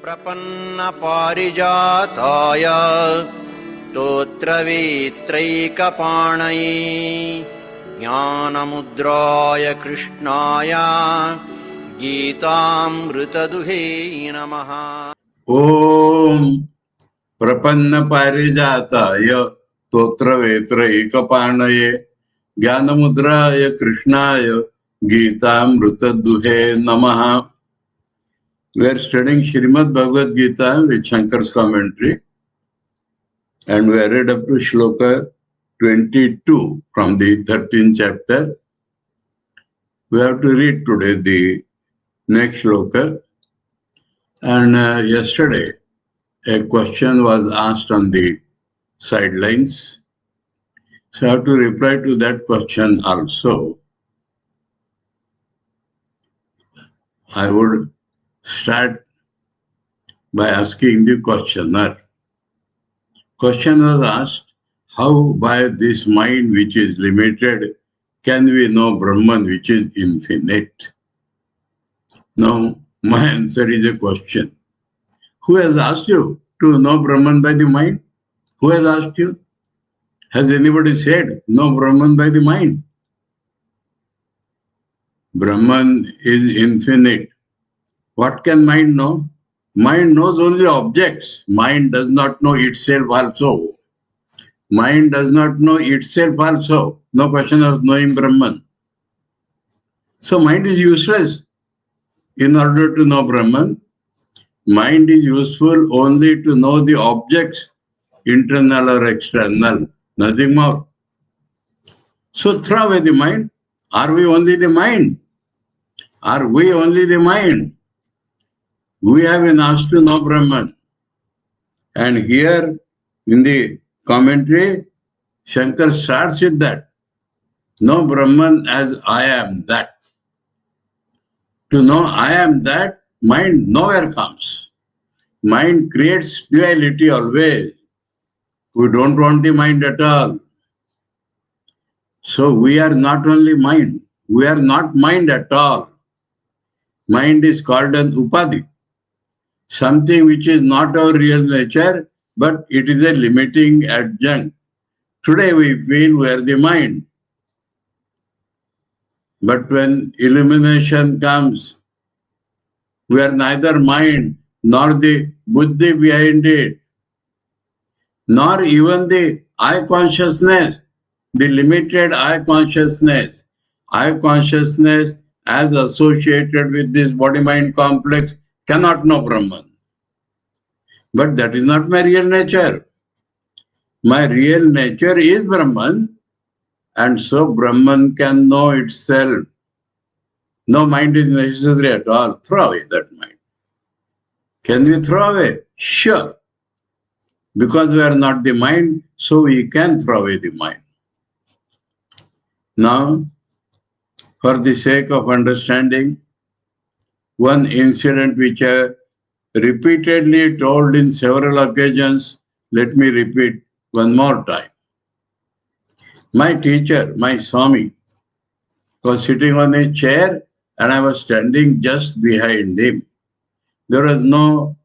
प्रपन्नपारिजाताय स्तोत्रवेत्रैकपाणये ज्ञानमुद्राय कृष्णाय गीतामृतदुहे नमः। ओम प्रपन्नपारिजाताय स्तोत्रवेत्रैकपाणये ज्ञानमुद्राय कृष्णाय गीतामृतदुहे नमः. We are studying Srimad Bhagavad Gita with Shankar's commentary, and we are read up to Shloka 22 from the 13th chapter. We have to read today the next Shloka. And yesterday, a question was asked on the sidelines. So I have to reply to that question also. I would start by asking the questioner. Question was asked, how by this mind which is limited can we know Brahman which is infinite? Now, my answer is a question. Who has asked you to know Brahman by the mind? Who has asked you? Has anybody said, know Brahman by the mind? Brahman is infinite. What can mind know? Mind knows only objects. Mind does not know itself also. Mind does not know itself also. No question of knowing Brahman. So mind is useless in order to know Brahman. Mind is useful only to know the objects, internal or external, nothing more. So throw away the mind. Are we only the mind? Are we only the mind? We have been asked to know Brahman. And here in the commentary, Shankar starts with that. Know Brahman as I am that. To know I am that, mind nowhere comes. Mind creates duality always. We don't want the mind at all. So we are not only mind. We are not mind at all. Mind is called an upadhi. Something which is not our real nature, but it is a limiting adjunct. Today we feel we are the mind. But when illumination comes, we are neither mind nor the buddhi behind it, nor even the I consciousness, the limited I consciousness. I consciousness as associated with this body-mind complex cannot know Brahman. But that is not my real nature. My real nature is Brahman, and so Brahman can know itself. No mind is necessary at all. Throw away that mind. Can we throw away? Sure. Because we are not the mind, so we can throw away the mind. Now, for the sake of understanding, one incident which I repeatedly told in several occasions, let me repeat one more time. My teacher, my Swami, was sitting on a chair and I was standing just behind him. There was no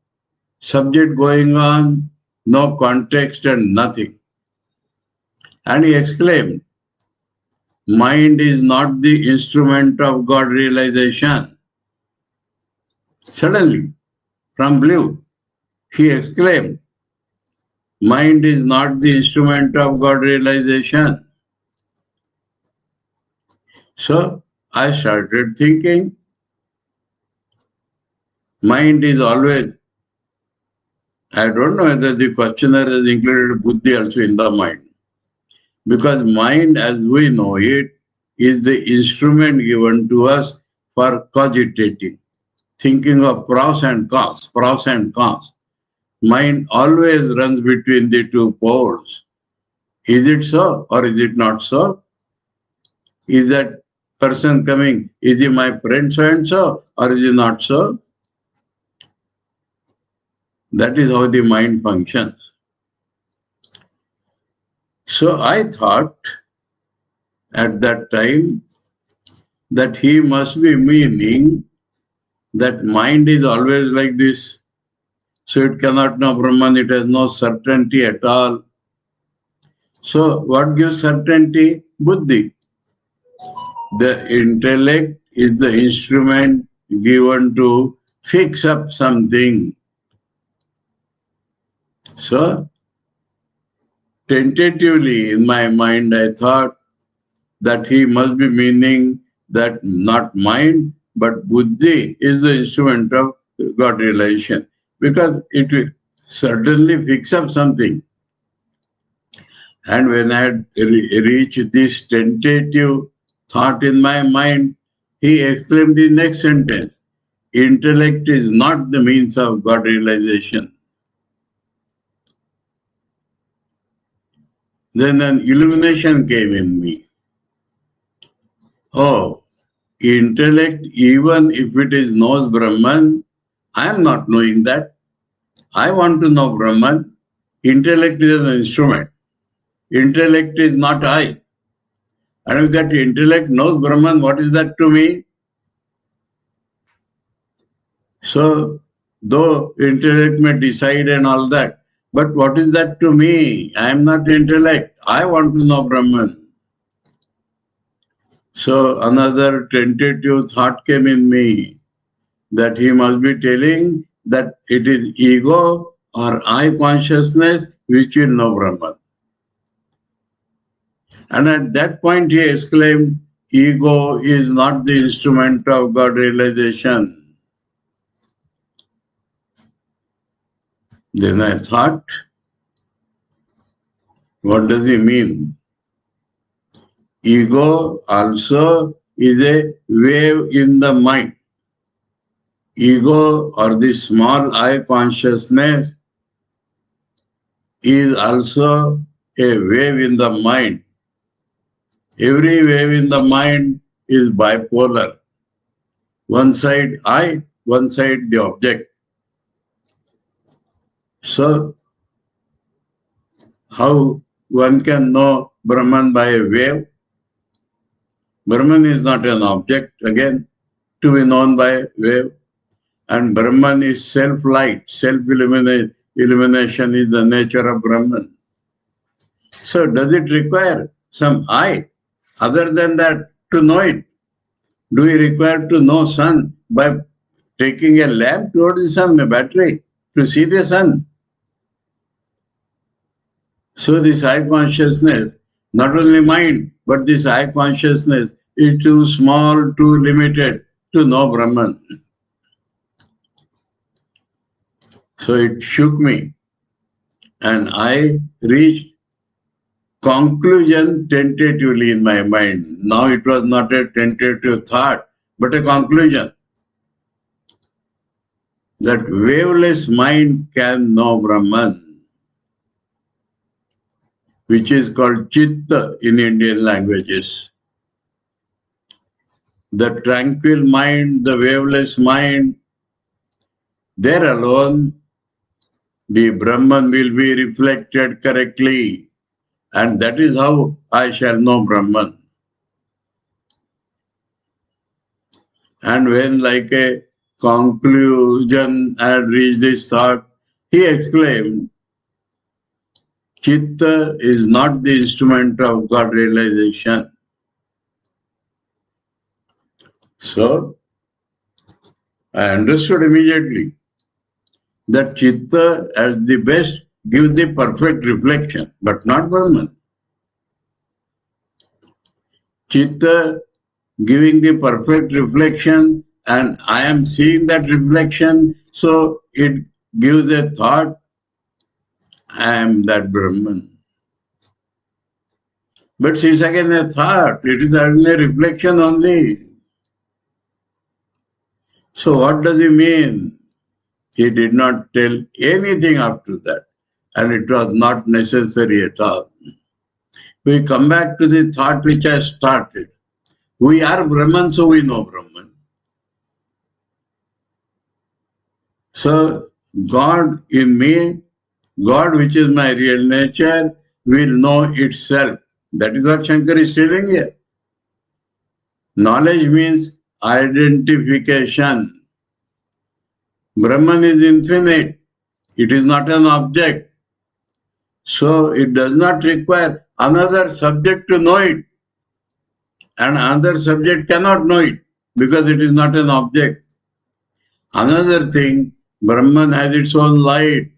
subject going on, no context and nothing. And he exclaimed, mind is not the instrument of God realization. Suddenly, from blue, he exclaimed, mind is not the instrument of God realization. So I started thinking, mind is always, I don't know whether the questioner has included buddhi also in the mind. Because mind as we know it is the instrument given to us for cogitating, thinking of pros and cons, pros and cons. Mind always runs between the two poles. Is it so or is it not so? Is that person coming, is he my friend so and so or is he not so? That is how the mind functions. So I thought at that time that he must be meaning that mind is always like this, So it cannot know Brahman, it has no certainty at all. So what gives certainty? Buddhi. The intellect is the instrument given to fix up something. So tentatively in my mind I thought that he must be meaning that not mind but buddhi is the instrument of God realization, because it will certainly fix up something. And when I had reached this tentative thought in my mind, he exclaimed the next sentence: intellect is not the means of God realization. Then an illumination came in me. Oh, intellect, even if it is knows Brahman, I am not knowing that. I want to know Brahman. Intellect is an instrument. Intellect is not I. And if that intellect knows Brahman, what is that to me? So, though intellect may decide and all that, but what is that to me? I am not intellect. I want to know Brahman. So another tentative thought came in me that he must be telling that it is ego or I consciousness which will know Brahman. And at that point he exclaimed, ego is not the instrument of God realization. Then I thought, what does he mean? Ego also is a wave in the mind. Ego or the small I consciousness is also a wave in the mind. Every wave in the mind is bipolar. One side I, one side the object. So, how one can know Brahman by a wave? Brahman is not an object, again, to be known by a wave. And Brahman is self-light, self-illumination is the nature of Brahman. So does it require some I other than that to know it? Do we require to know sun by taking a lamp towards the sun, a battery, to see the sun? So this I consciousness, not only mind, but this I consciousness is too small, too limited to know Brahman. So it shook me, and I reached conclusion tentatively in my mind. Now it was not a tentative thought, but a conclusion. That waveless mind can know Brahman, which is called Chitta in Indian languages. The tranquil mind, the waveless mind, there alone the Brahman will be reflected correctly. And that is how I shall know Brahman. And when, like a conclusion, I had reached this thought, he exclaimed, Chitta is not the instrument of God realization. So, I understood immediately that Chitta as the best gives the perfect reflection, but not Brahman. Chitta giving the perfect reflection, and I am seeing that reflection, so it gives a thought, I am that Brahman. But it's again a thought, it is only a reflection only. So what does he mean? He did not tell anything up to that, and it was not necessary at all. We come back to the thought which I started. We are Brahman, so we know Brahman. So God in me, God which is my real nature, will know itself. That is what Shankar is telling here. Knowledge means identification. Brahman is infinite. It is not an object. So it does not require another subject to know it. And another subject cannot know it because it is not an object. Another thing, Brahman has its own light.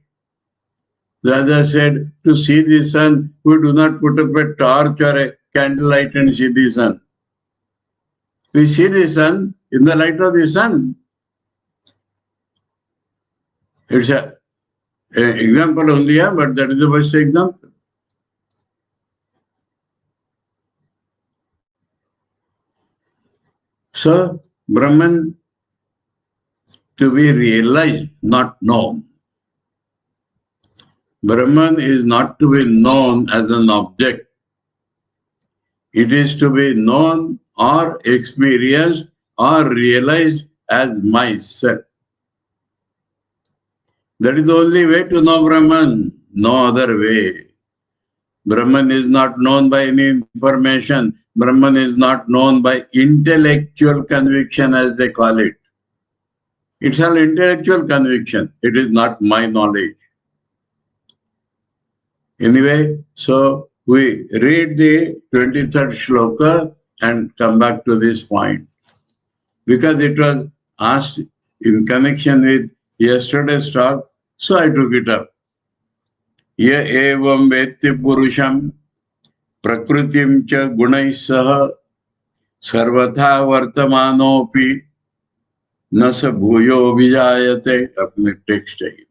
So as I said, to see the sun, we do not put up a torch or a candlelight and see the sun. We see the sun in the light of the sun. It's an example only, but that is the best example. So, Brahman to be realized, not known. Brahman is not to be known as an object. It is to be known or experienced or realized as myself. That is the only way to know Brahman, no other way. Brahman is not known by any information. Brahman is not known by intellectual conviction, as they call it. It's all intellectual conviction. It is not my knowledge. Anyway, so we read the 23rd shloka and come back to this point. Because it was asked in connection with yesterday's talk, so I took it up. Ya evam vetti purusham prakritim cha gunai saha sarvatha vartamanopi nasa bhuyo vijayate. अपने text है,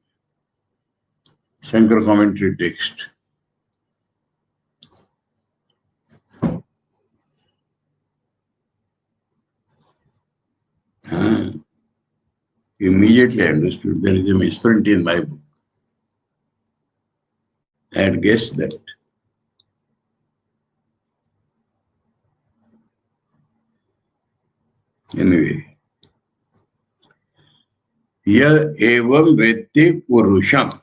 Shankar commentary text. Immediately understood there is a misprint in my book. I had guessed that. Anyway, ya evam vetti purusham.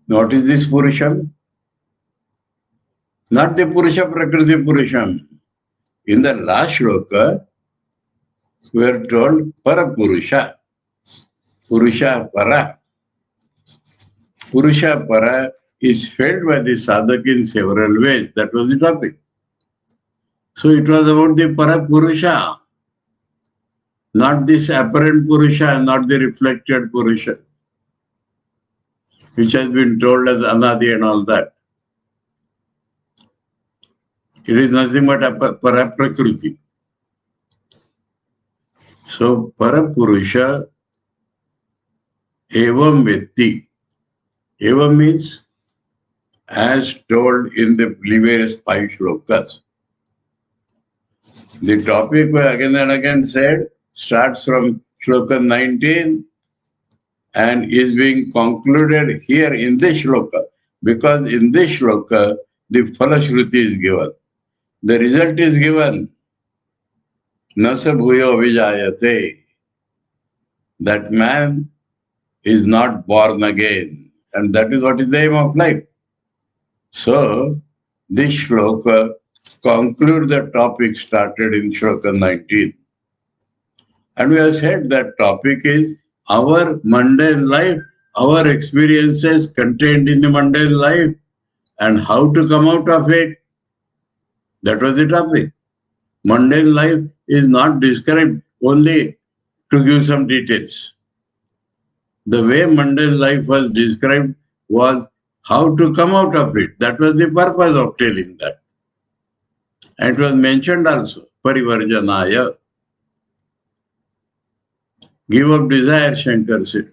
What is this purusham? Not the purusha prakriti purusham. In the last shloka, we are told parapurusha. Purusha para. Purusha para is felt by the sadhak in several ways. That was the topic. So it was about the parapurusha, not this apparent purusha, not the reflected purusha, which has been told as anadi and all that. It is nothing but paraprakriti. So parapurusha evam vetti. Evam means as told in the previous 5 shlokas. The topic we again and again said starts from shloka 19 and is being concluded here in this shloka, because in this shloka the phalashruti is given. The result is given. Nasa bhuyo vijayate. That man is not born again. And that is what is the aim of life. So, this shloka concludes the topic started in shloka 19. And we have said that topic is our mundane life, our experiences contained in the mundane life, and how to come out of it. That was the topic. Mundane life is not described only to give some details. The way mundane life was described was how to come out of it. That was the purpose of telling that. And it was mentioned also, parivarjanaya. Give up desire, Shankar said.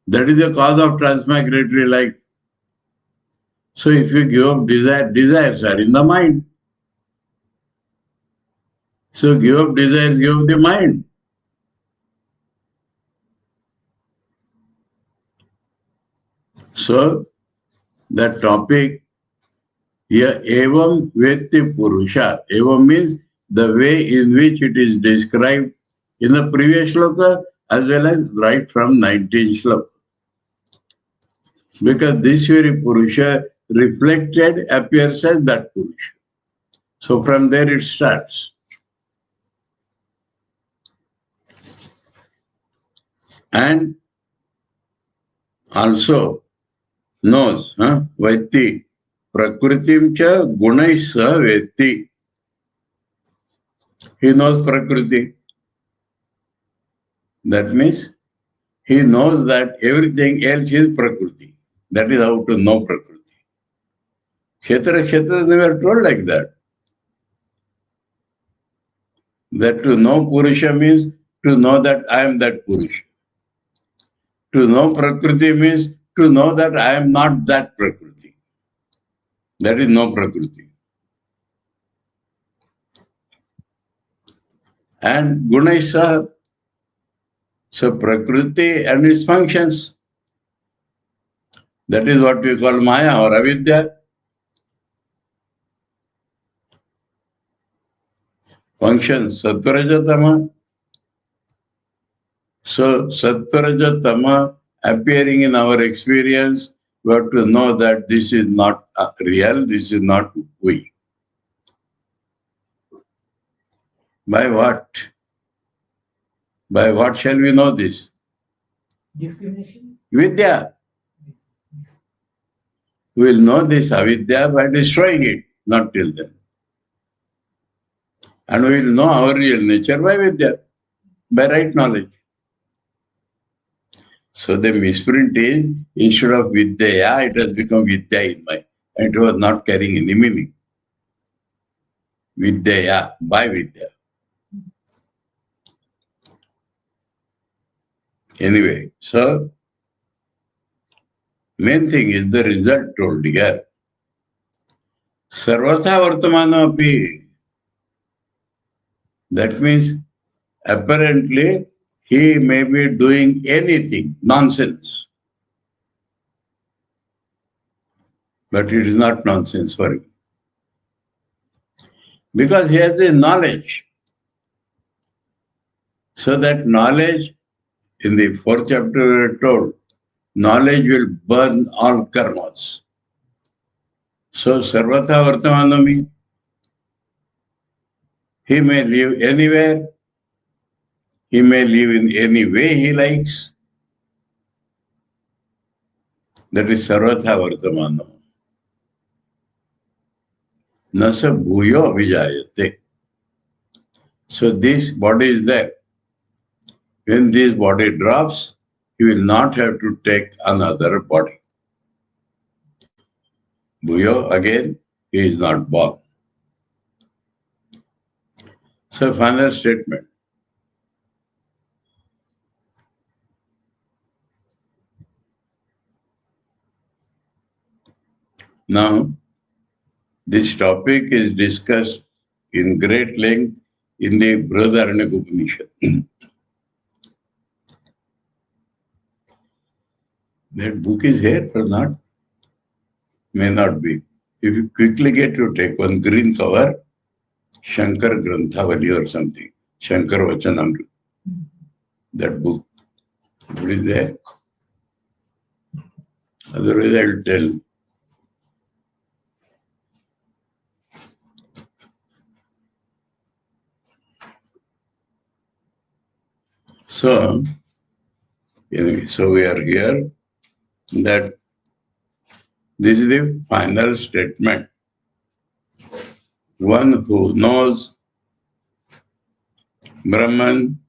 That is the cause of transmigratory life. So if you give up desire, desires are in the mind. So give up desires, give up the mind. So that topic, ya evam vetti purusha. Evam means the way in which it is described in the previous shloka as well as right from 19th shloka. Because this very purusha reflected appears as that purusha. So from there it starts. And also knows, Vaiti, Prakritim cha gunai sa Vetti. He knows Prakriti. That means he knows that everything else is Prakriti. That is how to know Prakriti. Kshetra, they were told like that. That to know Purusha means to know that I am that Purusha. To know Prakriti means to know that I am not that Prakriti. That is no Prakriti. And Gunaisa, so Prakriti and its functions. That is what we call Maya or Avidya. Functions, Sattvaraja-tama. So Sattvaraja-tama appearing in our experience, we have to know that this is not real, this is not we. By what? By what shall we know this? Discrimination? Vidya. We will know this avidya by destroying it, not till then. And we will know our real nature by vidya, by right knowledge. So the misprint is, instead of vidya, it has become vidya in my, and it was not carrying any meaning. Vidya, by vidya. Anyway, so main thing is the result told here. Sarvatha vartamana api. That means apparently he may be doing anything, nonsense. But it is not nonsense for him. Because he has the knowledge. So that knowledge, in the 4th chapter we are told, knowledge will burn all karmas. So sarvatha vartamanami, he may live anywhere, he may live in any way he likes. That is sarvatha vartamanam. Nasa bhuyo abhijayate. So this body is there. When this body drops, he will not have to take another body. Bhuyo, again, he is not born. So final statement. Now, this topic is discussed in great length in the Brihadaranyaka Upanishad. That book is here or not? May not be. If you quickly get to take one green cover, Shankar Granthavali or something, Shankar Vachanamrita, that book. What is there? Otherwise, I will tell. So, anyway, so we are here that this is the final statement. One who knows Brahman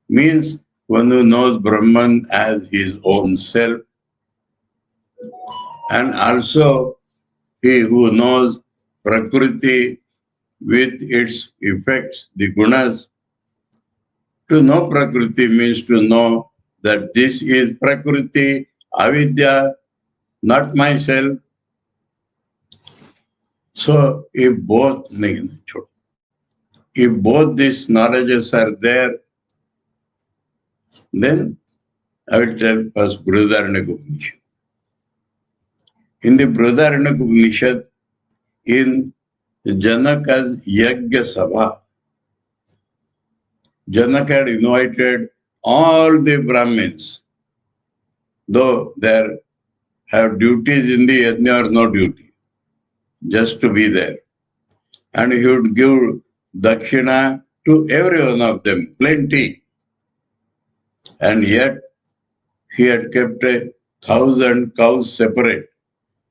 means one who knows Brahman as his own self, and also he who knows Prakriti with its effects, the gunas. To know Prakriti means to know that this is Prakriti, avidya, not myself. So if both these knowledges are there, then I will tell first Brihadaranyaka Upanishad. In the Brihadaranyaka Upanishad, in Janaka's Yajna Sabha, Janaka had invited all the Brahmins, though they have duties in the yajna or no duty, just to be there. And he would give dakshina to every one of them, plenty. And yet, he had kept a 1,000 cows separate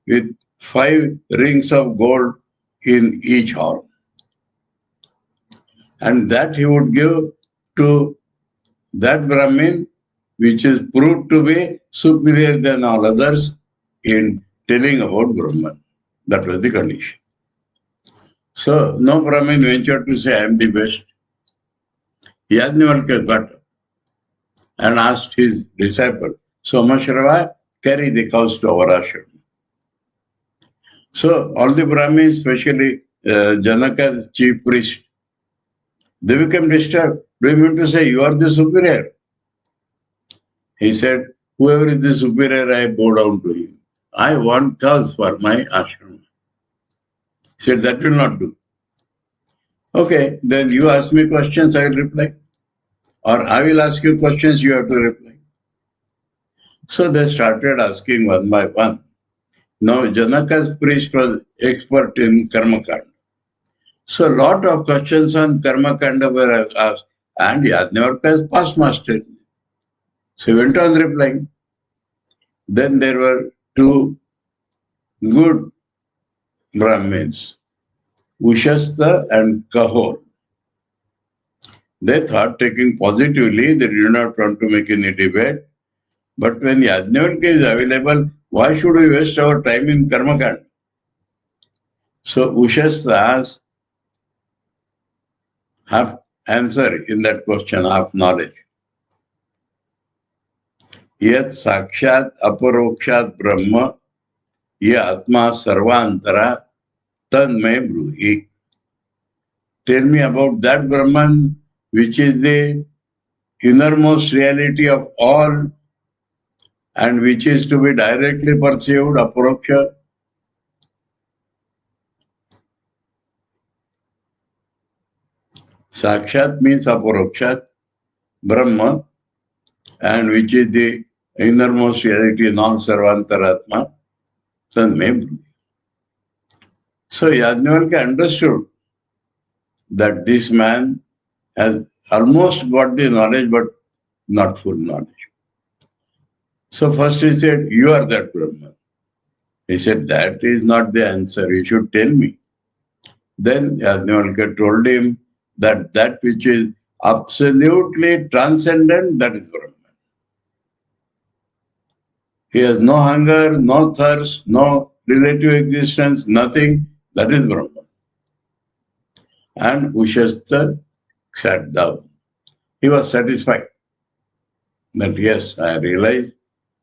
with 5 rings of gold in each horn. And that he would give to that Brahmin, which is proved to be superior than all others in telling about Brahman. That was the condition. So no Brahmin ventured to say, I am the best. Yajnavalkya got up and asked his disciple, Somashrava, carry the cows to our ashram. So all the Brahmins, especially Janaka's chief priest, they became disturbed. Do you mean to say you are the superior? He said, whoever is the superior, I bow down to him. I want cows for my ashram. He said, that will not do. Okay, then you ask me questions, I will reply. Or I will ask you questions, you have to reply. So they started asking one by one. Now Janaka's priest was expert in Karmakanda. So a lot of questions on Karmakanda were asked, and Yajnavalkya past master. So he went on replying. Then there were 2 good Brahmins, Ushastha and Kahor. They thought, taking positively, they did not want to make any debate. But when Yajnavalkya is available, why should we waste our time in Karmakanda? So Ushastha asked, half answer in that question, half knowledge. Yat sakshat aparokshat brahma ya atma sarvantara tanmay bruhi. Tell me about that Brahman which is the innermost reality of all and which is to be directly perceived, aparoksha. Sakshat means aparokshat, Brahma, and which is the innermost reality, non-sarvantaratma, tanmay. So Yajnavalkya understood that this man has almost got the knowledge, but not full knowledge. So first he said, you are that Brahman. He said, that is not the answer, you should tell me. Then Yajnavalkya told him that that which is absolutely transcendent, that is Brahman. He has no hunger, no thirst, no relative existence, nothing, that is Brahman. And Ushastha sat down. He was satisfied that yes, I realize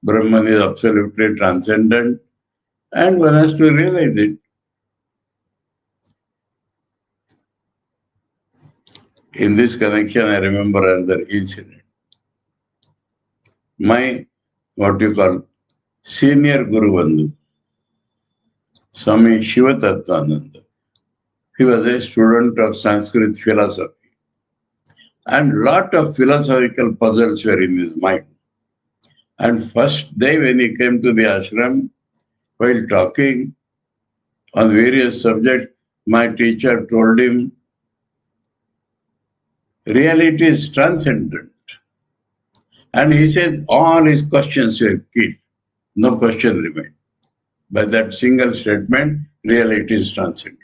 Brahman is absolutely transcendent and one has to realize it. In this connection, I remember another incident. My, what you call, senior Guru Bandhu, Swami Shivattatvananda, he was a student of Sanskrit philosophy. And lot of philosophical puzzles were in his mind. And first day when he came to the ashram, while talking on various subjects, my teacher told him, reality is transcendent. And he said all his questions were killed. No question remained. By that single statement, reality is transcendent.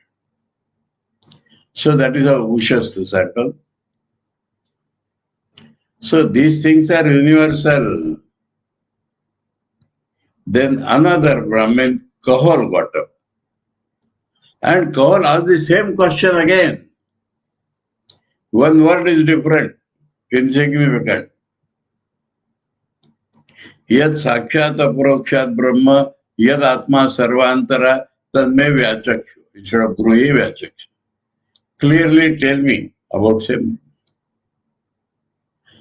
So that is how Ushastha sat down. So these things are universal. Then another Brahmin, Kahol, got up. And Kahol asked the same question again. One word is different, insignificant. Yad sakshat aparokshat brahma, yad atma sarvantara, tanme vyachakshu. Instead of bruhi vyachakshu. Clearly tell me about same.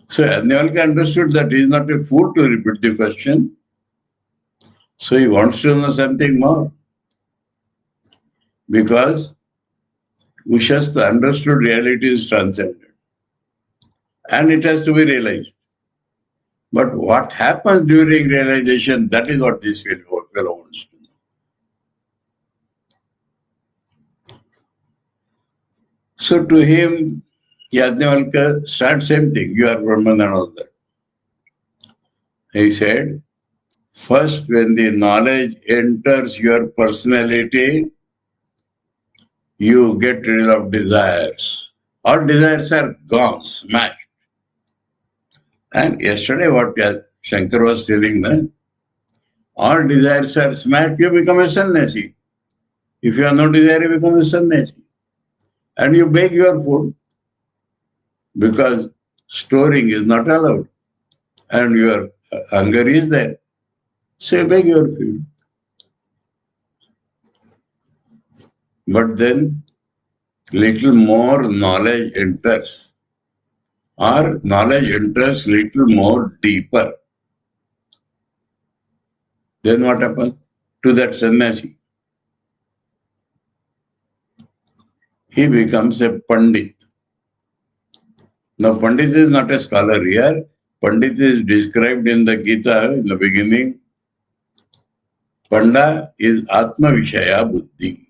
So Yajnavalkya understood that he is not a fool to repeat the question. So he wants to know something more. Because Ushastha understood reality is transcendent. And it has to be realized. But what happens during realization, that is what this fellow wants to know. So to him, Yajnavalkya starts same thing, you are Brahman and all that. He said, First, when the knowledge enters your personality, you get rid of desires. All desires are gone, smashed. And yesterday what Shankar was telling, all desires are smashed, you become a sannyasi. If you have no desire, you become a sannyasi. And you beg your food because storing is not allowed. And your hunger is there. So you beg your food. But then little more knowledge enters. Or knowledge enters little more deeper. Then what happens to that sannyasi? He becomes a pandit. Now, pandit is not a scholar here. Pandit is described in the Gita in the beginning. Panda is Atma Vishaya Buddhi.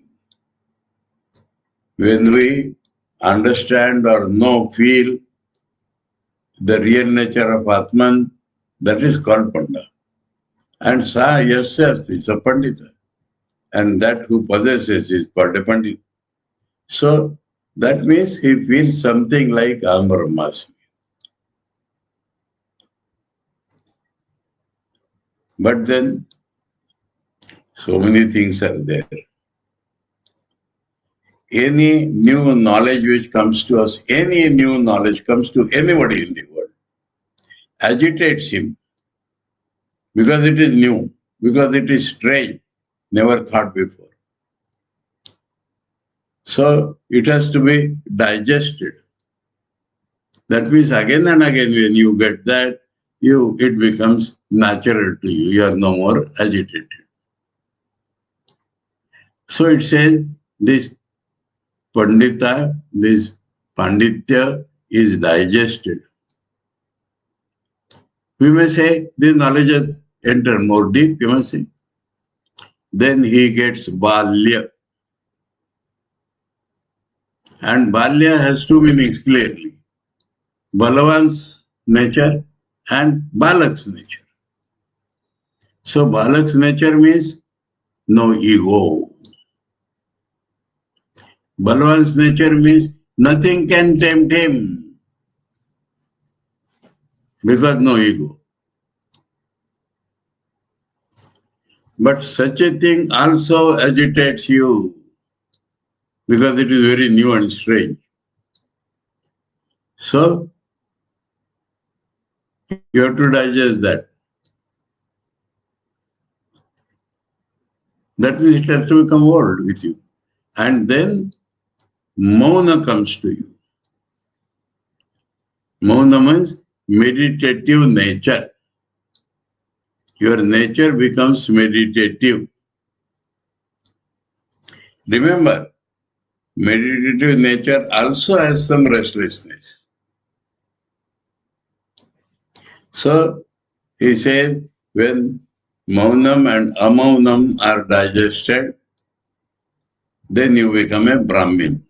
When we understand or know, feel the real nature of Atman, that is called Panda. And Sa Yasyasti is a Pandita. And that who possesses is called a Pandit. So that means he feels something like Aham Brahmasmi. But then so many things are there. Any new knowledge which comes to us, any new knowledge comes to anybody in the world, agitates him because it is new, because it is strange, never thought before. So it has to be digested. That means again and again when you get that, it becomes natural to you. You are no more agitated. So it says this Pandita, this Panditya is digested. We may say this knowledge has entered more deep, you may say. Then he gets Balya. And Balya has two meanings clearly. Balavan's nature and Balak's nature. So Balak's nature means no ego. Balavan's nature means nothing can tempt him because no ego. But such a thing also agitates you because it is very new and strange. So you have to digest that. That means it has to become old with you. And then Mauna comes to you. Mauna means meditative nature. Your nature becomes meditative. Remember, meditative nature also has some restlessness. So he says, when Maunam and Amaunam are digested, then you become a Brahmin.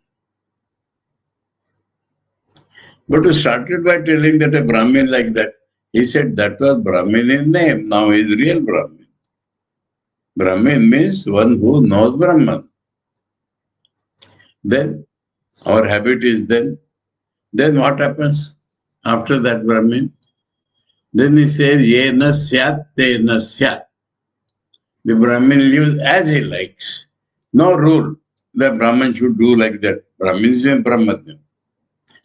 But you started by telling that a Brahmin like that. He said that was Brahmin in name, now he is real Brahmin. Brahmin means one who knows Brahman. Then our habit is then what happens after that Brahmin? Then he says, Yena syat tena syat. The Brahmin lives as he likes. No rule that Brahman should do like that. Brahminism, Brahmanism.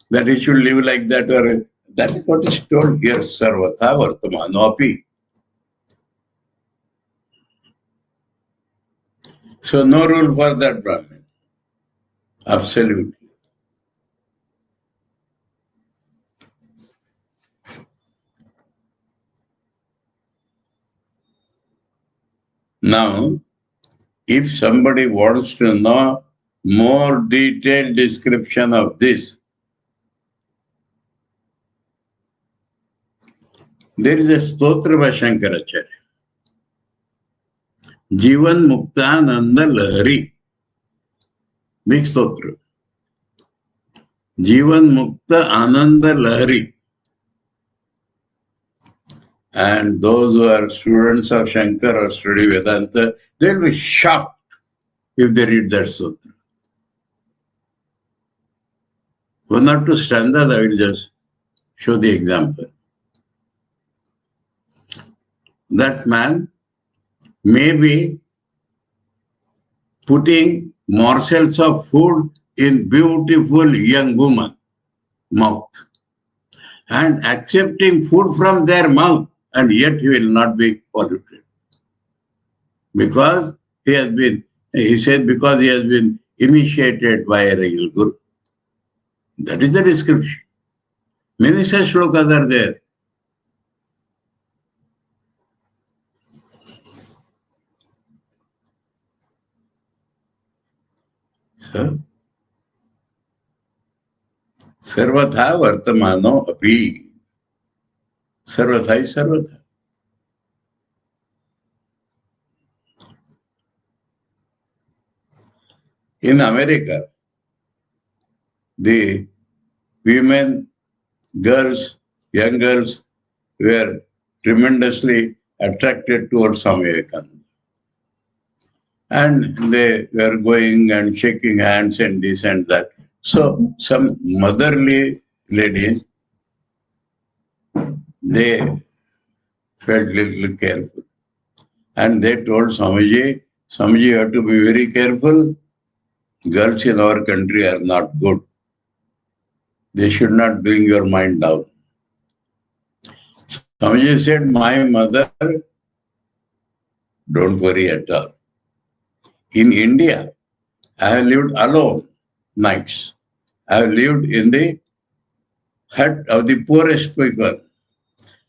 That he should live like that, or that is what is told here, Sarvatha Vartamanopi. So no rule for that Brahmin. Absolutely. Now, if somebody wants to know more detailed description of this, there is a stotra by Shankaracharya. Jivan-Muktananda Lahari. Big stotra. Jivan-Mukta Ananda Lahari. And those who are students of Shankar or study Vedanta, they'll be shocked if they read that sutra. One or two stanzas, I will just show the example. That man may be putting morsels of food in beautiful young woman mouth and accepting food from their mouth, and yet he will not be polluted. Because he said, because he has been initiated by a real guru. That is the description. Many such shlokas are there. So, sarvatha vartamano api. Sarvatha is sarvatha. In America, the women, girls, young girls were tremendously attracted towards Swami Vivekananda. And they were going and shaking hands and this and that. So some motherly ladies, they felt little careful. And they told Swamiji, you have to be very careful. Girls in our country are not good. They should not bring your mind down. Swamiji said, my mother, don't worry at all. In India, I have lived alone nights. I have lived in the hut of the poorest people.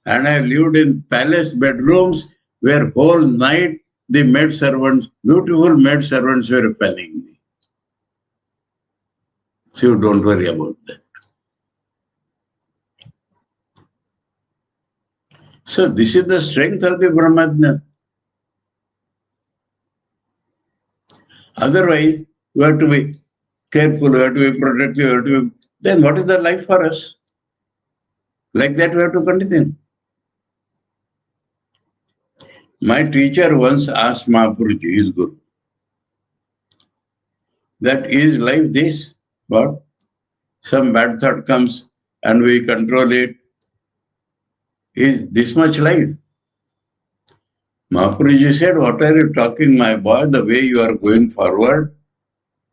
And I have lived in palace bedrooms where whole night the maid servants, beautiful maid servants were fanning me. So don't worry about that. So this is the strength of the Brahmajna. Otherwise, we have to be careful, we have to be protective, then what is the life for us? Like that we have to continue. My teacher once asked Mahaprabhuji, his guru, that is life this? What? Some bad thought comes and we control it. Is this much life? Mahaprabhuji said, what are you talking, my boy? The way you are going forward,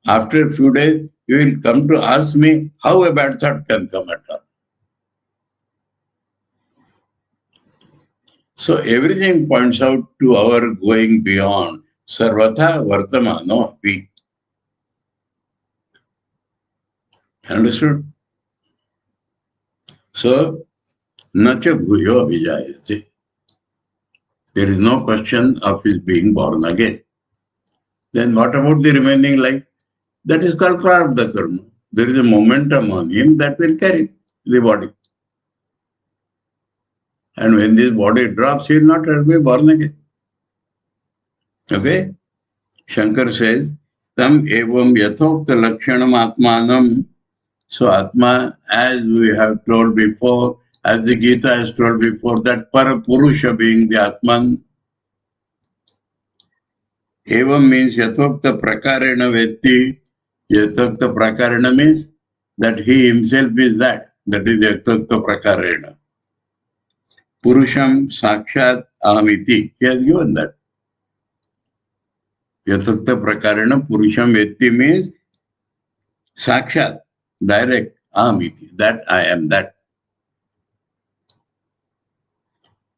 after a few days, you will come to ask me how a bad thought can come at all. So everything points out to our going beyond. Sarvatha vartamano api. Understood? So, nacha bhuyo vijayate. There is no question of his being born again. Then what about the remaining life? That is called prarabdha karma. There is a momentum on him that will carry the body. And when this body drops, he will not be born again. Okay? Shankar says, Tam evam yathokta lakshanam atmanam. So Atma, as we have told before, as the Gita has told before, that Parapurusha being the Atman, evam means yathokta prakarena vetti. Yathokta prakarena means that he himself is that. That is yathokta prakarena. Purusham sakshat ahamiti. He has given that. Yathokta prakarena purusham vetti means sakshat, direct, ahamiti. That I am that.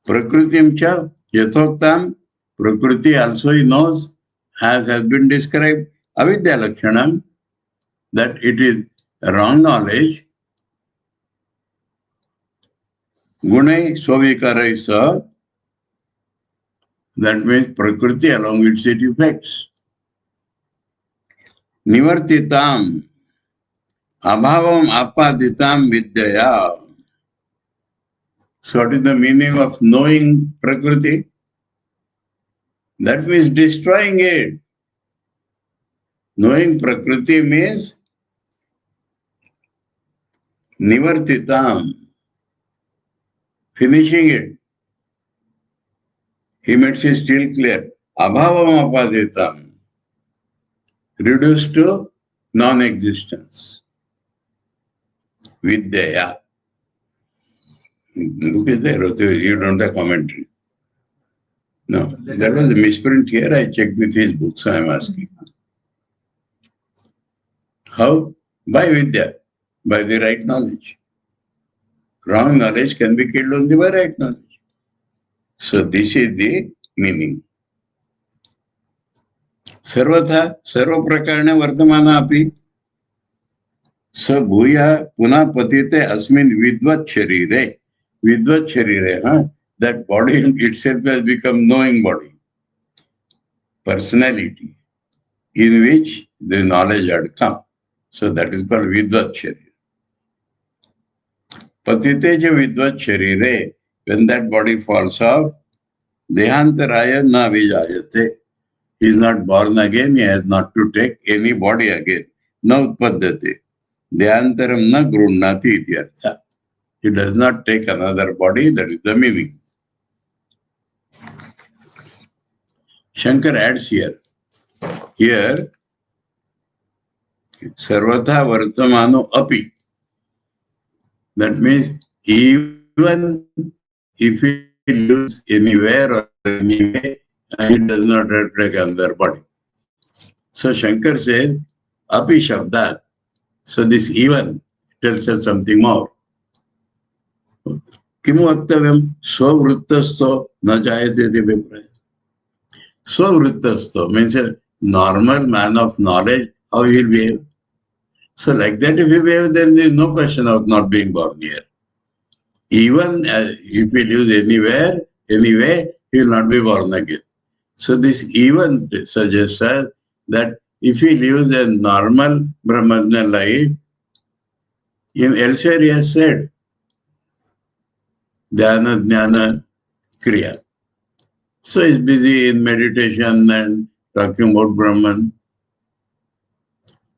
Prakritim cha yathoktam. Prakriti also he knows, as has been described, avidya lakshanam, that it is wrong knowledge. Gunai swavikara sa, that means Prakriti along with its effects. Nivartitam, abhavam apaditam vidyaya. So what is the meaning of knowing Prakriti? That means destroying it. Knowing Prakriti means nivartitam, finishing it. He makes it still clear. Abhavam apadetam. Reduced to non-existence. Vidyaya. Look at there. You don't have commentary. No, that was a misprint here. I checked with his book, so I am asking. How? By Vidya, by the right knowledge. Wrong knowledge can be killed only by right knowledge. So this is the meaning. Sarvatha, sarva prakarna vartamana api. So bhuya puna patite asmin vidvat sharire. Vidvat sharire, huh? That body itself has become knowing body. Personality in which the knowledge had come. So that is called vidvat sharire. Patite ja vidvat sharire. When that body falls off, dehantaraya na vijayate. He is not born again, he has not to take any body again. Na utpaddate. Dehantaram na grunnati ityartha. He does not take another body, that is the meaning. Shankar adds here. Here, sarvatha vartamano api. That means even if he lives anywhere or anyway, he does not take another body. So Shankar says, api shabdat. So this even tells us something more. Kimu aktavyam svavruttasto na jayate vipraya. Svavruttasto means a normal man of knowledge, how he will behave. So like that if he behave, then there is no question of not being born here. Even if he lives anywhere, anyway, he will not be born again. So this even suggests us that if he lives a normal Brahmana life, in elsewhere he has said, Dhyana, Jnana, Kriya. So he's busy in meditation and talking about Brahman.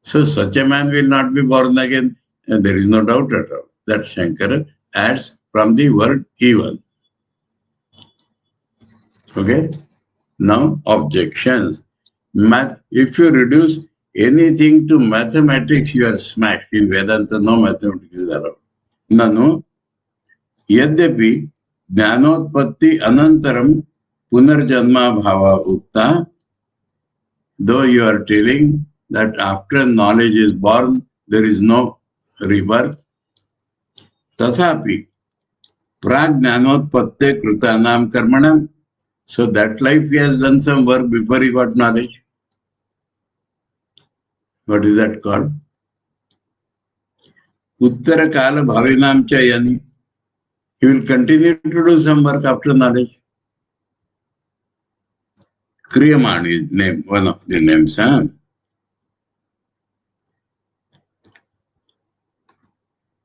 So such a man will not be born again, and there is no doubt at all. That Shankara adds from the word even. Okay? Now, objections. If you reduce anything to mathematics, you are smashed. In Vedanta, no mathematics is allowed. Nanu, yadyapi jnanotpatti anantaram punarjanma bhava ukta, though you are telling that after knowledge is born, there is no rebirth, tathapi prajnanotpatte krutanam karmanam. So that life he has done some work before he got knowledge. What is that called? Uttara kala bhavinam cha yani. He will continue to do some work after knowledge. Kriyaman is name, one of the names. Huh?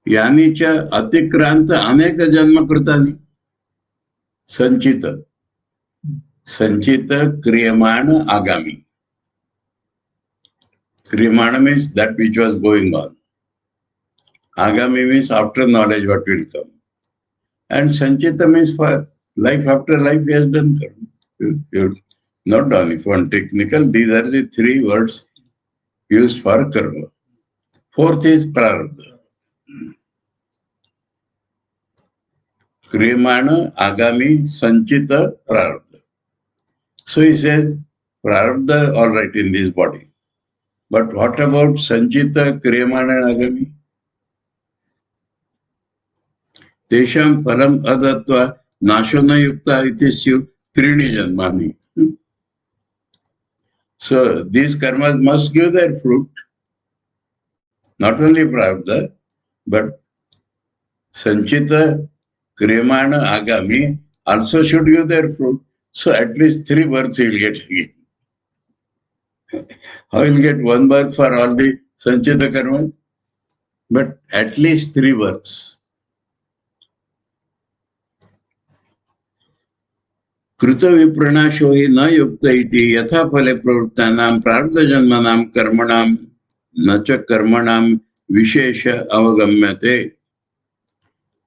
Yani cha atikranta aneka janma krutani. Sanchita. Sanchita kriyamana agami. Kriyamana means that which was going on. Agami means after knowledge what will come. And Sanchita means for life after life he has done. Not only for technical, these are the three words used for karma. Fourth is prarabdha. Kriyamana, agami, sanchita, prarabdha. So he says, prarabdha, all right, in this body. But what about sanchita, kriyamana and agami? Tesham phalam adatva nashona yukta itisyu trini janmani. So these karmas must give their fruit. Not only prarabdha, but sanchita, kriyamana, agami also should give their fruit. So at least 3 births he will get again. How will get 1 birth for all the sanchita karma? But at least 3 births. Kruta vipranasho hi na yukta iti yatha phale pravrittanam prarabdha janmanam karmanam nacha karmanam vishesha avagamyate.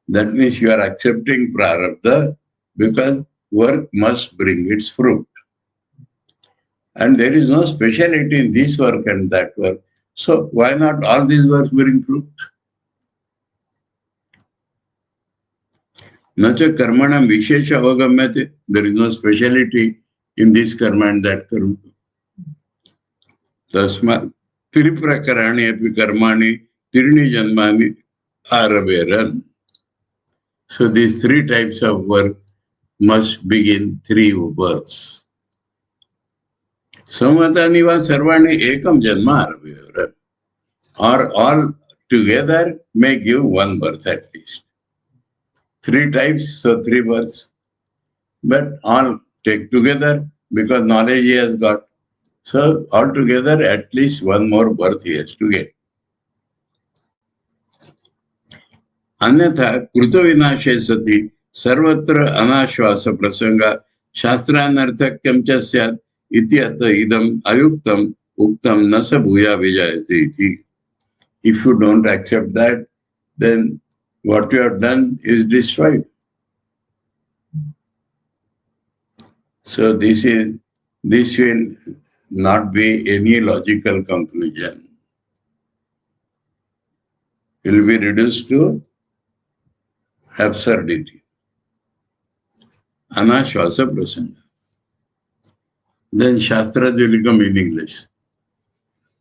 That means you are accepting prarabdha because work must bring its fruit. And there is no speciality in this work and that work. So why not all these works bring fruit? Nacha karmanam vishesha avagamyate. There is no speciality in this karma and that karma. Tasma triprakarani api karmani tirini janmani araveran. So these three types of work must begin three births. Samatani va sarvani ekam janma araveran. Or all together may give one birth at least. Three types, so three births. But all take together because knowledge he has got. So altogether at least one more birth he has to get. Anyatha kruta vinashe sati sarvatra anashvasa prasanga shastranarthakyam cha syat iti atta idam ayuktam uktam nasa bhuya vijayate iti. If you don't accept that, then what you have done is destroyed. So this will not be any logical conclusion. It will be reduced to absurdity. Anashvasa prasanga. Then Shastras will become meaningless.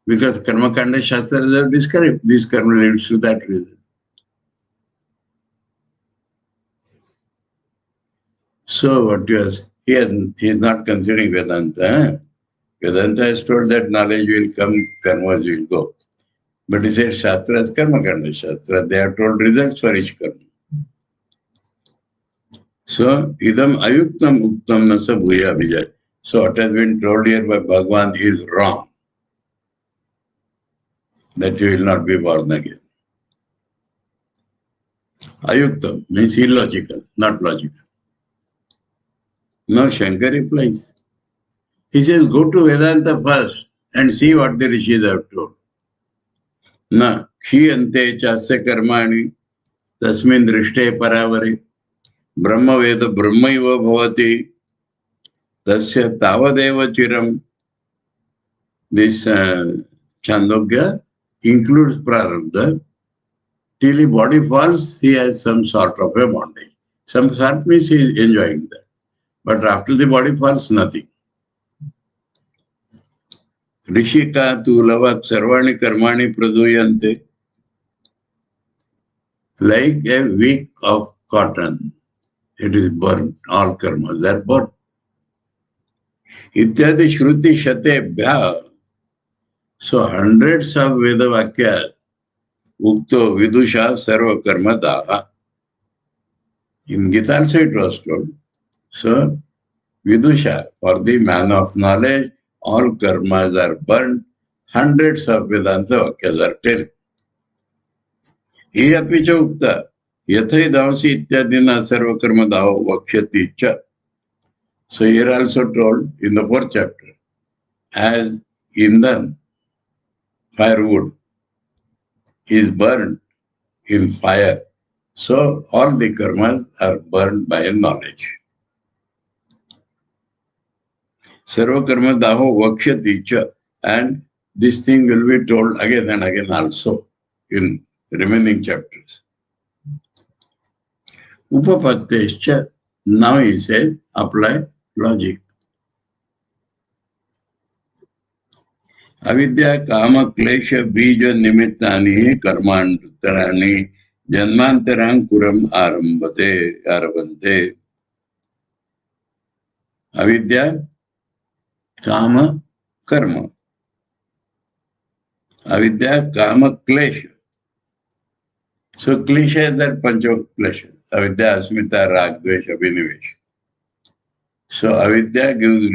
Because Karma Kanda Shastras are discouraged. This karma leads to that result. So what you ask, he is not considering Vedanta. Vedanta has told that knowledge will come, karmas will go. But he said Shastra is Karma Kanda Shastra. They are told results for each karma. So, idam ayuktam uktam nasa bhuya vijay. So what has been told here by Bhagavan is wrong. That you will not be born again. Ayuktam means illogical, not logical. Now Shankar replies. He says, go to Vedanta first and see what the rishis have told. Na kshiyante chasya karmani tasmin drishte paravare brahma veda brahmaiva bhavati tasya tavadeva chiram. This Chandogya includes prarabdha. Till his body falls, he has some sort of a bondage. Some sort means he is enjoying that. But after the body falls, nothing. Rishika tu lavat sarvani karmani praduyante. Like a wick of cotton, it is burnt. All karmas are burnt. Ityadi shruti shatebhya. So hundreds of Veda Vakya ukto vidusha sarva karma daha. In Gita also it was told. So vidusha, for the man of knowledge, all karmas are burnt. Hundreds of Vedanta Vakyas are telling. He api cha ukta yathai davasi ityadina sarva karma daha vakshati cha. So here also told in the fourth chapter, as Indan, firewood, is burned in fire. So all the karmas are burned by knowledge. Sarva karma daho vakshati cha. And this thing will be told again and again also in remaining chapters. Upapattescha. Now he says, apply logic. Avidya kama klesha bija nimittani karmantarani janmantarang kuram arabante. Avidya kama karma. Avidya kama klesha. So klesha is that pancha klesha. Avidya asmita rag dvesha abhinivesh. So avidya gives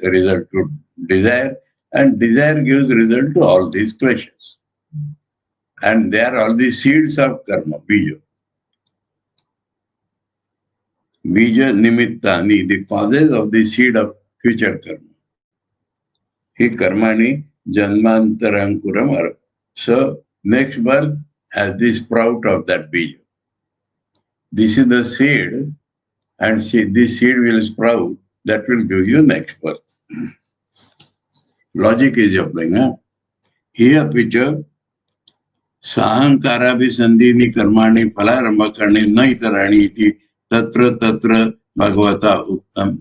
result to desire. And desire gives result to all these kleshas. And they are all the seeds of karma, bija. Bija nimittani, the causes of the seed of future karma. Hi karmani janmantarankuram ara. So next birth has the sprout of that bija. This is the seed and this seed will sprout, that will give you next birth. Logic is applying. Here picture, साहंकाराभिसंधिनी कर्माणि फलारंभ करणे न इतराणि इति तत्र तत्र भगवता उत्तम.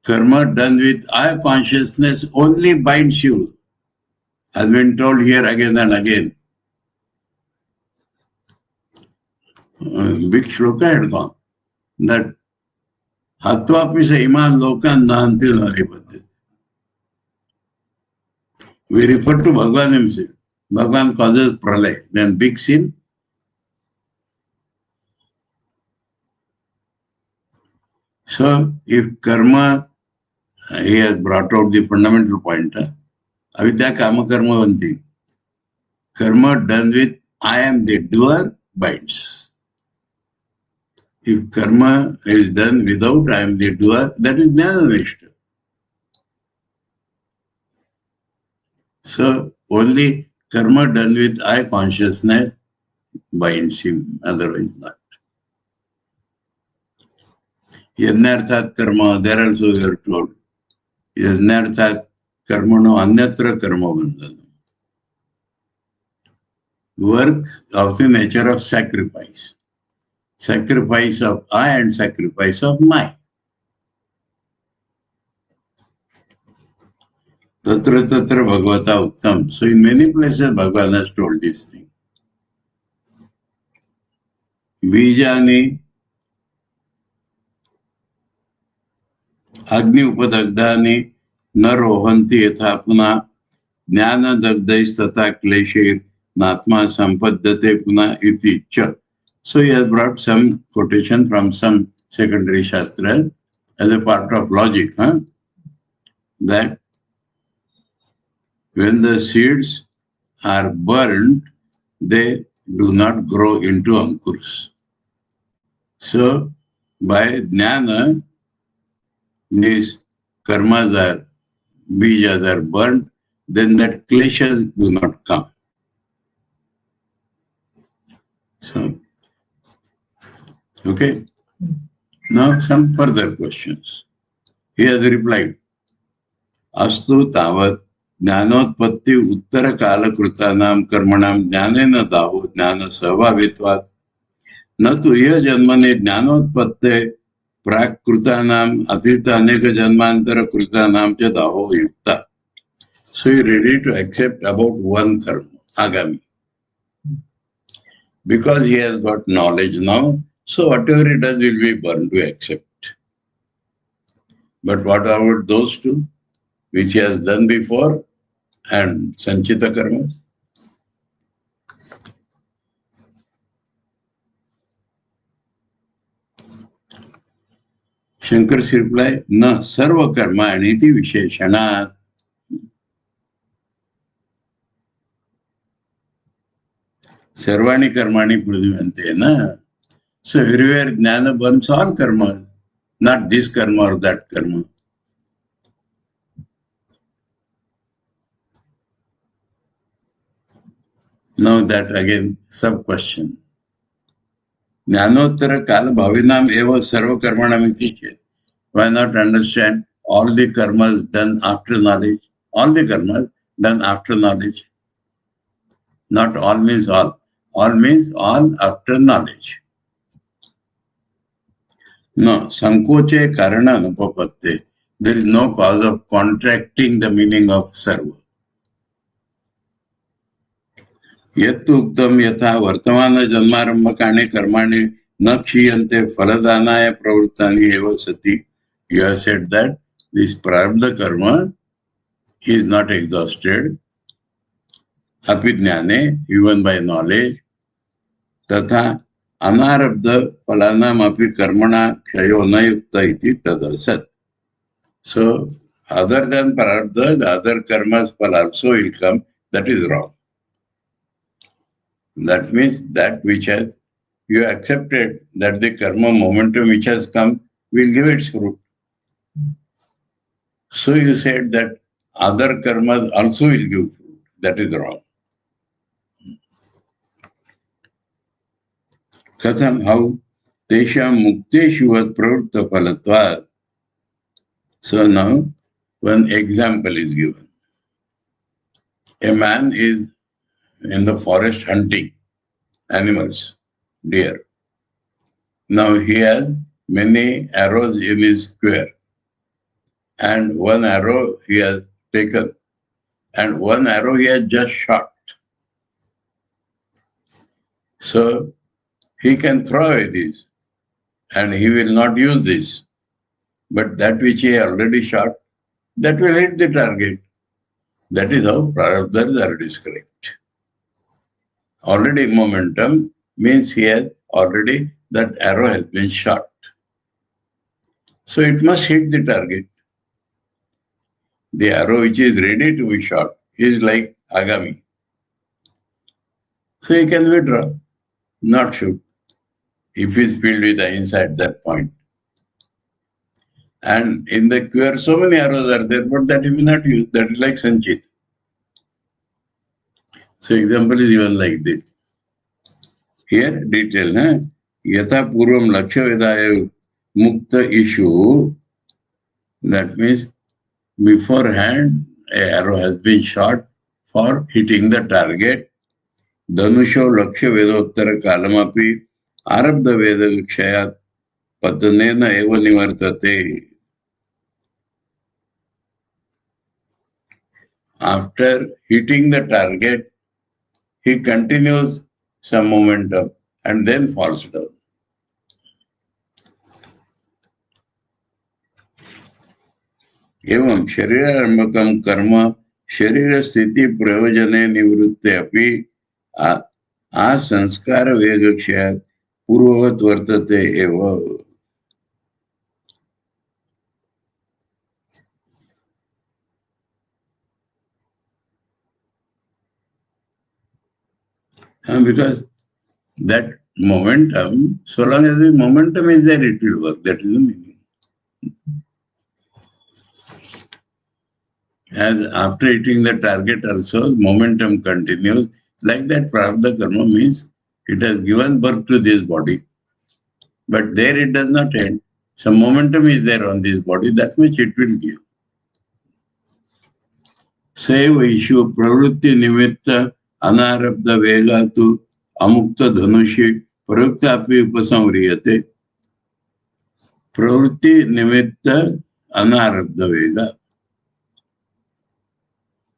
Karma done with I consciousness only binds you, has been told here again and again. Big shloka had gone that Hatvapisa iman lokan nahanti naripati. We refer to Bhagavan himself. Bhagavan causes pralay, then big sin. So if karma, he has brought out the fundamental point. Avidya kama karma vanti. Karma done with I am the doer binds. If karma is done without I am the doer, that is jnana-nishta. So only karma done with I consciousness binds him, otherwise not. Yajnarthat karma, there also we are told. Yajnarthat karmano anyatra karma bandhanam. Work of the nature of sacrifice. Sacrifice of I and sacrifice of my. Tatra tatra bhagavata uttam. So in many places Bhagavan has told this thing. Bijani agni upadagdani narohanti yathapuna jnana dagdais tata kleshir natma sampaddate puna iti cha. So he has brought some quotation from some secondary shastra as a part of logic, that when the seeds are burned, they do not grow into ankuras. So by jnana, these karmas are, bijas are burned, then that kleshas do not come. So, okay. Now some further questions. He has replied, Astu tavat ज्ञानोत्पत्ति उत्तर काल कृतानाम कर्मणाम ज्ञानेन दाहो ज्ञान स्वभावित्वात् न तो यह जन्मने ज्ञानोत्पत्ते प्राक कृतानाम अतीत अनेक जन्मांतर कृतानाम च दाहो युक्ता. So he ready to accept about one karma, agami. Because he has got knowledge now, so whatever he does will be born to accept. But what about those two, which he has done before, and sanchita karmas? Shankar's reply, na sarva karma aniti visheshana. Sarvani karmani pradhyante na. So everywhere jnana burns all karma, not this karma or that karma. Now that again, sub-question. Jnanottara kala bhavinam eva sarva karmanam iti chet. Why not understand all the karmas done after knowledge? All the karmas done after knowledge. Not all means all. All means all after knowledge. No, sankoche karana anupapatte. There is no cause of contracting the meaning of sarva. Yattu uktam yatha vartamana janmarambhakane karmane na kshiyante phaladhanaya pravruttani eva sati. You have said that this prarabdha karma is not exhausted. Api jnane, even by knowledge. Tatha anarabdha phalanam api karmana kshayo na yukta iti tadasat. So, other than prarabdha, the other karmas phala also will come. That is wrong. That means that which has, you accepted that the karma momentum which has come will give its fruit. So you said that other karmas also will give fruit. That is wrong. Katham, how? Tesham mukteshu pravritta phalatvat. So now one example is given. A man is in the forest hunting animals, deer. Now he has many arrows in his quiver, and one arrow he has taken, and one arrow he has just shot. So he can throw away this, and he will not use this. But that which he already shot, that will hit the target. That is how prarabdhas are described. Already momentum means he has already, that arrow has been shot. So it must hit the target. The arrow which is ready to be shot is like agami. So he can withdraw, not shoot, if he is filled with ahimsa at that point. And in the quiver, so many arrows are there, but that he will not use. That is like sanchit. So example is even like this. Here, detail. Yata purvam lakshya vedaya mukta issue. That means beforehand, an arrow has been shot for hitting the target. Dhanusho lakshya vedottara kalamapi arabdha veda vikshayat patanena eva nivartate. After hitting the target, he continues some momentum and then falls down. एवं शरीरारंभकम कर्म शरीर स्थिति प्रयोजने निवृत्ते अपि आ संस्कार वेगक्षयात् पूर्ववत् वर्तते एव. Because that momentum, so long as the momentum is there, it will work. That is the meaning. As after hitting the target also, momentum continues. Like that, prarabdha karma means it has given birth to this body. But there it does not end. Some momentum is there on this body, that much it will give. Seva ishu pravritti nimitta anarabdha vegatu amukta dhanushi pravritta api upasamvriyate. Pravritti nimitta anarabdha vega.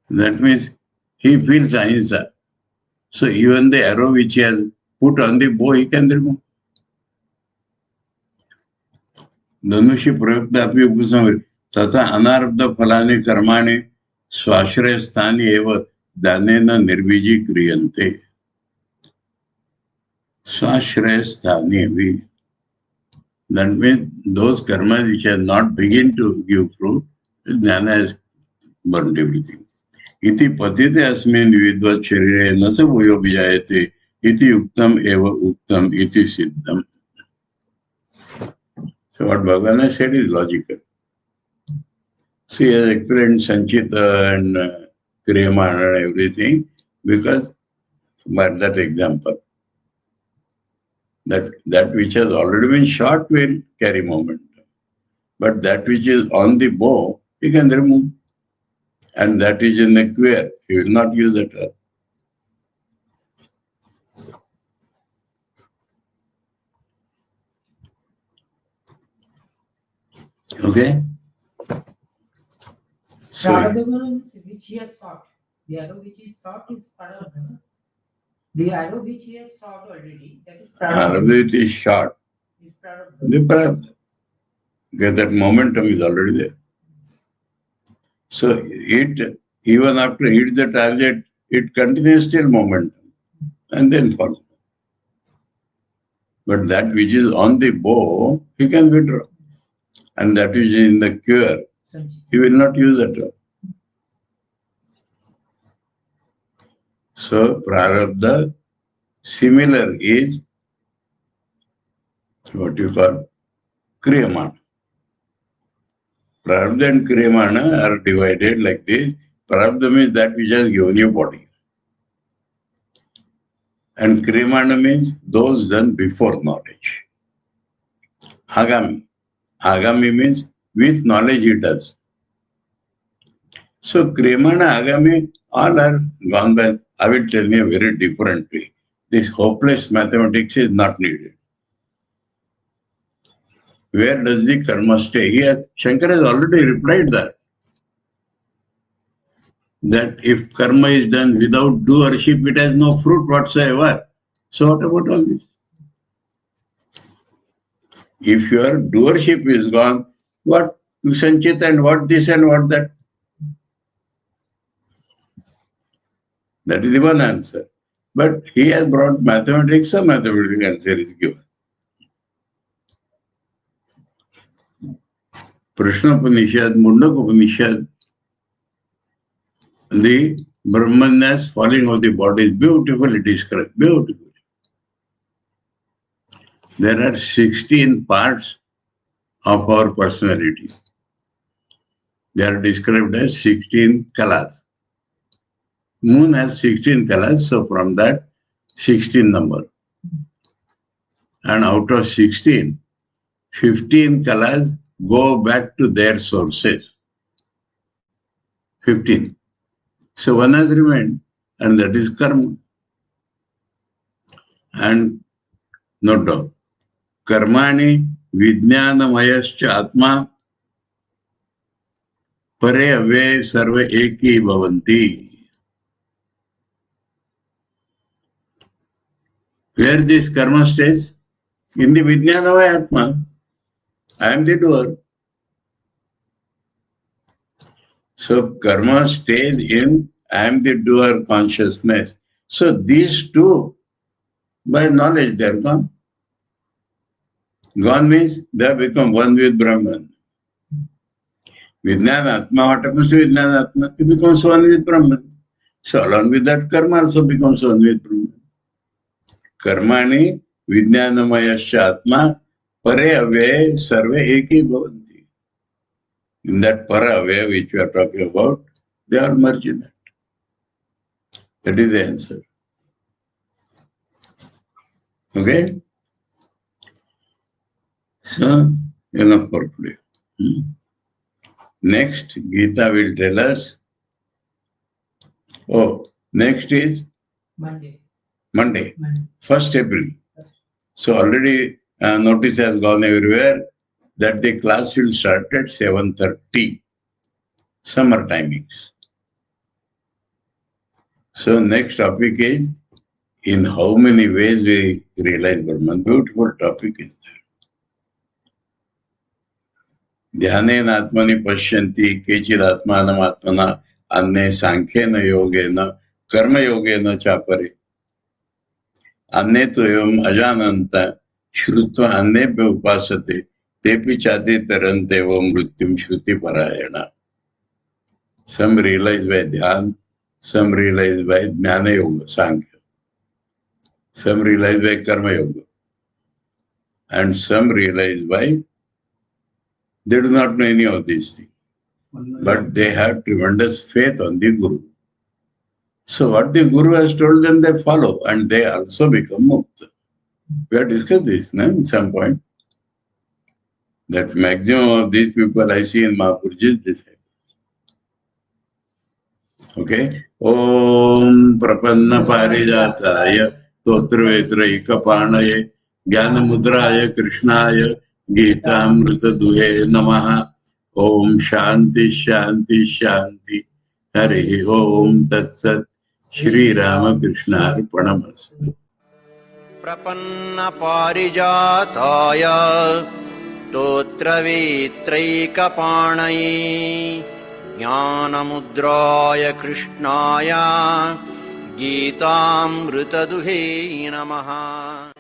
That means he feels ahimsa. So even the arrow which he has put on the bow, he can remove. Dhanushi prayukta api upasamvriyate. Tata anarabdha phalani karmani swashraya sthani eva danena nirbiji kriyante. Swashraya sthani avi. That means those karmas which have not begun to give fruit, jnana has burned everything. Iti patite asmin vidvat sharire nasa bhuyo vijayate iti yuktam eva uktam iti siddham. So what Bhagavan said is logical. So he has explained Sanchita and Kriyamana and everything because by that example, that which has already been shot will carry momentum. But that which is on the bow, he can remove. And that is in the quiver, he will not use it. Okay? So, which he has sought. The arrow which is sought is prarabdha. The arrow which he has sought already, that is prarabdha. Arrow which is shot. Is prarabdha. The prarabdha. Because that momentum is already there. So it, even after it hits the target, it continues still momentum and then falls. But that which is on the bow, he can withdraw. And that which is in the quiver, he will not use at all. So prarabdha, similar is what you call kriyamana. Prarabdha and kriyamana are divided like this. Prarabdha means that which has given you body. And kriyamana means those done before knowledge. Agami. Agami means with knowledge he does. So Kriyama and Agami all are gone by. I will tell you a very different way. This hopeless mathematics is not needed. Where does the karma stay? Here, Shankar has already replied that if karma is done without doership, it has no fruit whatsoever. So what about all this? If your doership is gone, what Sanchit and what this and what that? That is the one answer. But he has brought mathematics, so mathematical answer is given. Prashna Upanishad, Mundak Upanishad, the Brahmanness falling of the body is beautifully described. Beautifully. There are 16 parts of our personality. They are described as 16 kalas. Moon has 16 kalas, so from that 16 number. And out of 16, 15 kalas go back to their sources. 15. So one has remained, and that is karma. And no doubt, karmani vijnanamayascha atma pare ave sarve eki bhavanti. Where this karma stays? In the vijnanamaya atma. I am the doer. So karma stays in I am the doer consciousness. So these two, by knowledge, they are gone. Gone means they have become one with Brahman. Vijnana Atma, what happens to Vijnana Atma? It becomes one with Brahman. So along with that, karma also becomes one with Brahman. Karmani Vijnanamayasya Atma Pare Ave Sarve Eki Bhavanti. In that Para Ave which we are talking about, they are merged in that. That is the answer. Okay? So, enough for today. Next, Gita will tell us. Next is Monday. 1st April. So already notice has gone everywhere that the class will start at 7:30. Summer timings. So next topic is in how many ways we realize Brahman. Beautiful topic is there. Dhyanen atmani pashyanti kechid atmanam atmana anne sankhena yogena karma yogena chapare anne tu evam ajananta shrutva annebhya upasate tepi chadi tarante evam mrityum shruti parayana. Some realize by dhyan, some realize by jnana yoga, sankhya. Some realize by karma yoga. And some realize by, they do not know any of these things. But they have tremendous faith on the Guru. So what the Guru has told them, they follow and they also become mukta. We have discussed this in some point. That maximum of these people I see in Mahaprabhuji's disciples. Okay? Om Prapanna Parijataya Totravetraikapanaye Jnanamudraya Krishnaya Gita-amrita Duhe Namaha. Om Shanti Shanti Shanti. Hari Om Tat Sat. Shri Ramakrishna Arpanamastu. Prapanna Parijataya Totravetraikapanaye Jnanamudraya Krishnaya Gita-amrita Duhe Namaha.